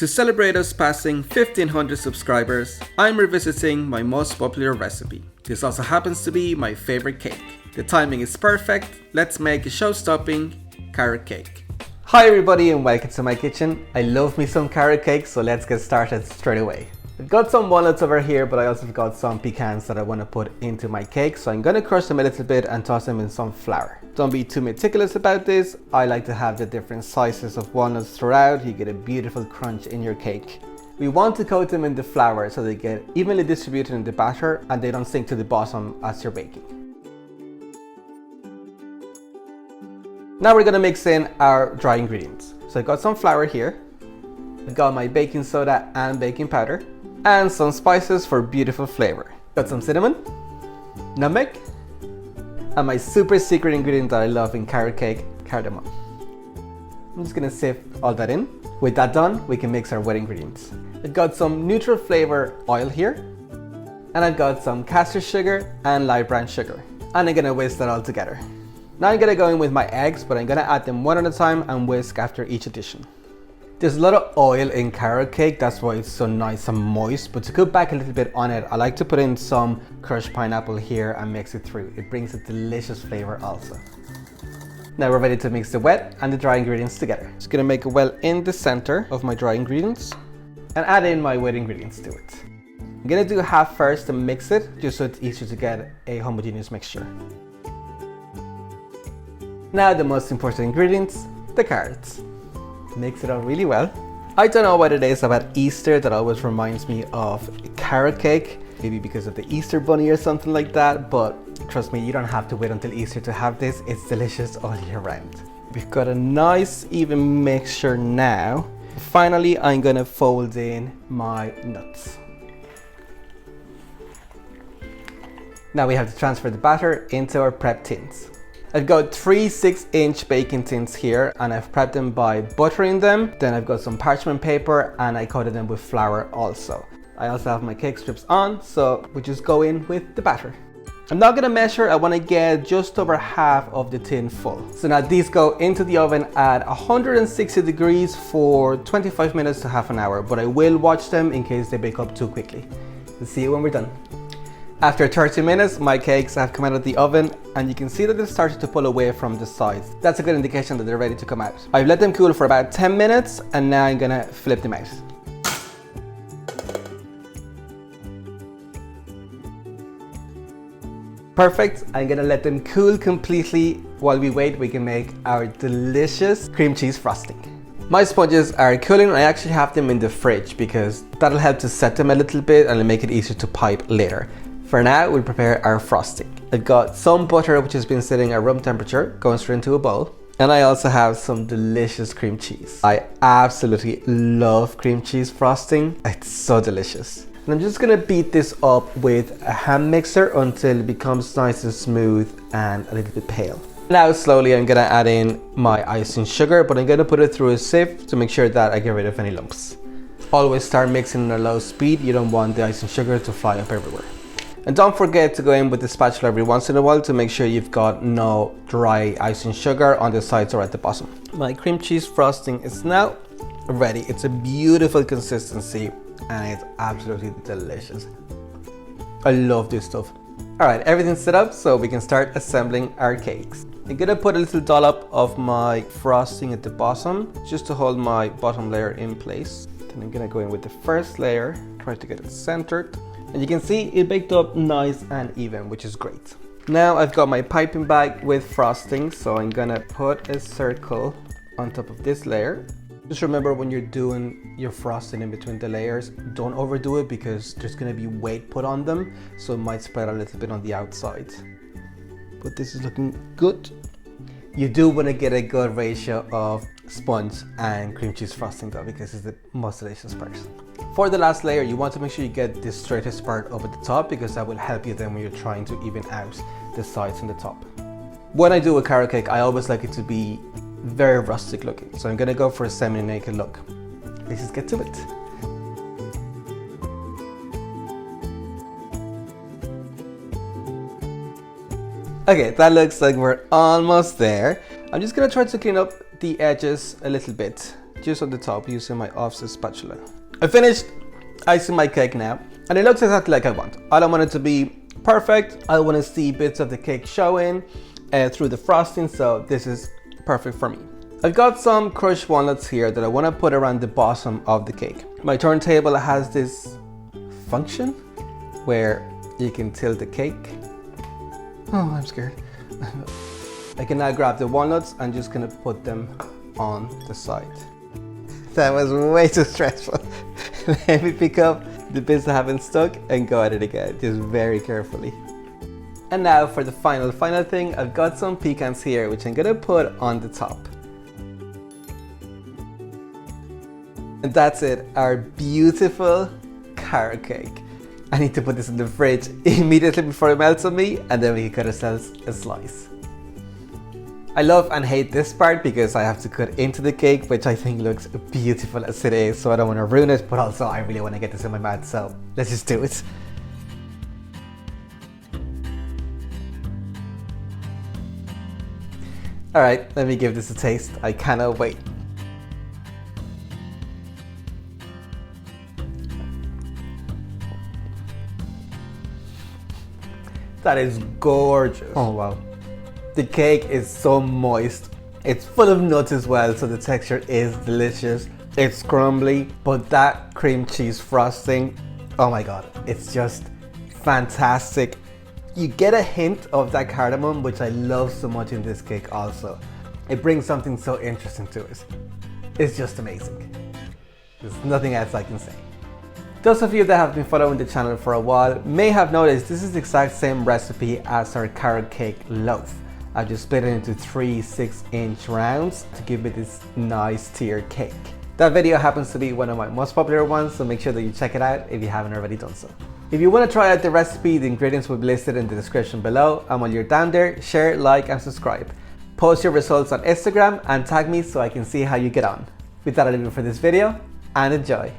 To celebrate us passing 1500 subscribers, I'm revisiting my most popular recipe. This also happens to be my favorite cake. The timing is perfect, let's make a show-stopping carrot cake. Hi everybody and welcome to my kitchen. I love me some carrot cake, so let's get started straight away. I've got some walnuts over here, but I also have got some pecans that I want to put into my cake, so I'm going to crush them a little bit and toss them in some flour. Don't be too meticulous about this. I like to have the different sizes of walnuts throughout. You get a beautiful crunch in your cake. We want to coat them in the flour so they get evenly distributed in the batter and they don't sink to the bottom as you're baking. Now we're going to mix in our dry ingredients. So I've got some flour here. I've got my baking soda and baking powder, and some spices for beautiful flavor. Got some cinnamon, nutmeg, and my super secret ingredient that I love in carrot cake, cardamom. I'm just gonna sift all that in. With that done, we can mix our wet ingredients. I've got some neutral flavor oil here, and I've got some castor sugar and light brown sugar. And I'm gonna whisk that all together. Now I'm gonna go in with my eggs, but I'm gonna add them one at a time and whisk after each addition. There's a lot of oil in carrot cake, that's why it's so nice and moist, but to cook back a little bit on it, I like to put in some crushed pineapple here and mix it through. It brings a delicious flavor also. Now we're ready to mix the wet and the dry ingredients together. Just gonna make a well in the center of my dry ingredients and add in my wet ingredients to it. I'm gonna do half first and mix it, just so it's easier to get a homogeneous mixture. Now the most important ingredients, the carrots. Mix it all really well. I don't know what it is about Easter that always reminds me of carrot cake. Maybe because of the Easter bunny or something like that, but trust me, you don't have to wait until Easter to have this. It's delicious all year round. We've got a nice even mixture now. Finally, I'm gonna fold in my nuts. Now we have to transfer the batter into our prep tins. I've got 3 6-inch baking tins here and I've prepped them by buttering them. Then I've got some parchment paper and I coated them with flour also. I also have my cake strips on, so we just go in with the batter. I'm not gonna measure, I wanna get just over half of the tin full. So now these go into the oven at 160 degrees for 25 minutes to half an hour, but I will watch them in case they bake up too quickly. We'll see you when we're done. After 30 minutes, my cakes have come out of the oven and you can see that they've started to pull away from the sides. That's a good indication that they're ready to come out. I've let them cool for about 10 minutes and now I'm gonna flip them out. Perfect, I'm gonna let them cool completely. While we wait, we can make our delicious cream cheese frosting. My sponges are cooling. I actually have them in the fridge because that'll help to set them a little bit and it'll make it easier to pipe later. For now, we'll prepare our frosting. I've got some butter which has been sitting at room temperature, going straight into a bowl. And I also have some delicious cream cheese. I absolutely love cream cheese frosting. It's so delicious. And I'm just gonna beat this up with a hand mixer until it becomes nice and smooth and a little bit pale. Now slowly I'm gonna add in my icing sugar, but I'm gonna put it through a sieve to make sure that I get rid of any lumps. Always start mixing at a low speed. You don't want the icing sugar to fly up everywhere. And don't forget to go in with the spatula every once in a while to make sure you've got no dry icing sugar on the sides or at the bottom. My cream cheese frosting is now ready. It's a beautiful consistency and it's absolutely delicious. I love this stuff. All right, everything's set up so we can start assembling our cakes. I'm gonna put a little dollop of my frosting at the bottom just to hold my bottom layer in place. Then I'm gonna go in with the first layer, try to get it centered. And you can see it baked up nice and even, which is great. Now I've got my piping bag with frosting, so I'm gonna put a circle on top of this layer. Just remember when you're doing your frosting in between the layers, don't overdo it because there's gonna be weight put on them, so it might spread a little bit on the outside. But this is looking good. You do want to get a good ratio of sponge and cream cheese frosting though, because it's the most delicious part. For the last layer, you want to make sure you get the straightest part over the top because that will help you then when you're trying to even out the sides and the top. When I do a carrot cake, I always like it to be very rustic looking, so I'm gonna go for a semi-naked look. Let's just get to it. Okay, that looks like we're almost there. I'm just gonna try to clean up the edges a little bit just on the top using my offset spatula. I finished icing my cake now, and it looks exactly like I want. I don't want it to be perfect. I want to see bits of the cake showing through the frosting, so this is perfect for me. I've got some crushed walnuts here that I want to put around the bottom of the cake. My turntable has this function where you can tilt the cake. Oh, I'm scared. I can now grab the walnuts and just gonna put them on the side. That was way too stressful. Let me pick up the bits that haven't stuck and go at it again, just very carefully. And now for the final thing, I've got some pecans here, which I'm gonna put on the top. And that's it, our beautiful carrot cake. I need to put this in the fridge immediately before it melts on me, and then we can cut ourselves a slice. I love and hate this part because I have to cut into the cake, which I think looks beautiful as it is, so I don't want to ruin it, but also I really want to get this in my mouth, so let's just do it. Alright, let me give this a taste. I cannot wait. That is gorgeous. Oh wow. The cake is so moist. It's full of nuts as well, so the texture is delicious. It's crumbly, but that cream cheese frosting, oh my god, it's just fantastic. You get a hint of that cardamom, which I love so much in this cake also. It brings something so interesting to it. It's just amazing. There's nothing else I can say. Those of you that have been following the channel for a while may have noticed this is the exact same recipe as our carrot cake loaf. I just split it into 3 6-inch rounds to give it this nice tiered cake. That video happens to be one of my most popular ones, so make sure that you check it out if you haven't already done so. If you want to try out the recipe, the ingredients will be listed in the description below, and while you're down there, share, like and subscribe. Post your results on Instagram and tag me so I can see how you get on. With that, I'll leave it for this video and enjoy.